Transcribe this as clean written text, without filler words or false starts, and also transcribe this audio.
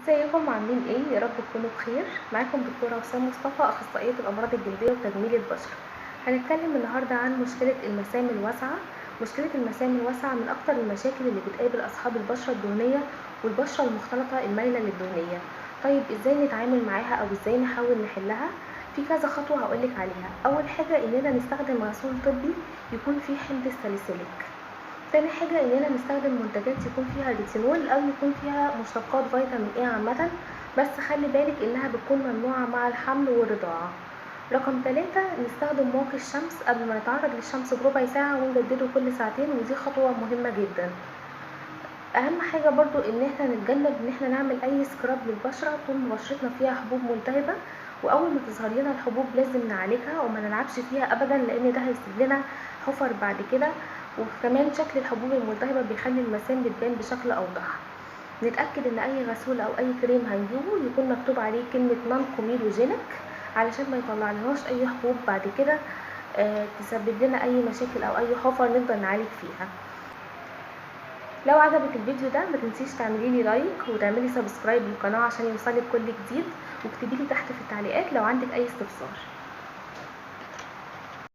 ازيكم عاملين ايه؟ يا رب تكونوا بخير. معاكم دكتورة وسام مصطفى، اخصائية الامراض الجلدية وتجميل البشرة. هنتكلم النهاردة عن مشكلة المسام الواسعة. مشكلة المسام الواسعة من اكتر المشاكل اللي بتقابل اصحاب البشرة الدهنية والبشرة المختلطة المايلة للدهنية. طيب ازاي نتعامل معاها او ازاي نحاول نحلها؟ في كذا خطوة هقولك عليها. اول حاجة اننا نستخدم غسول طبي يكون فيه حمض الساليسيليك. تاني حاجة اننا نستخدم منتجات يكون فيها ريتينول او يكون فيها مشتقات فيتامين ايه عامة، بس خلي بالك انها بتكون ممنوعة مع الحمل والرضاعة. رقم 3، نستخدم واقي الشمس قبل ما نتعرض للشمس بربع ساعة ونجدده كل ساعتين، ودي خطوة مهمة جدا. اهم حاجة برضو ان احنا نتجنب ان احنا نعمل اي سكراب للبشرة طول ما بشرتنا فيها حبوب ملتهبة، واول ما تظهر لنا الحبوب لازم نعالجها وما نلعبش فيها ابدا، لان ده هيسيب لنا حفر بعد كده. وكمان شكل الحبوب الملتهبة بيخلي المسام بتبان بشكل اوضح. نتأكد ان اي غسول او اي كريم هنجيبه يكون مكتوب عليه كلمة نون كوميدوجينيك علشان ما يطلع لناش اي حبوب بعد كده تسبب لنا اي مشاكل او اي حفر نفضل نعالج فيها. لو عجبك الفيديو ده ما تنسيش تعملي لي لايك وتعملي سبسكرايب للقناة عشان يوصلك كل جديد، واكتبي لي تحت في التعليقات لو عندك اي استفسار.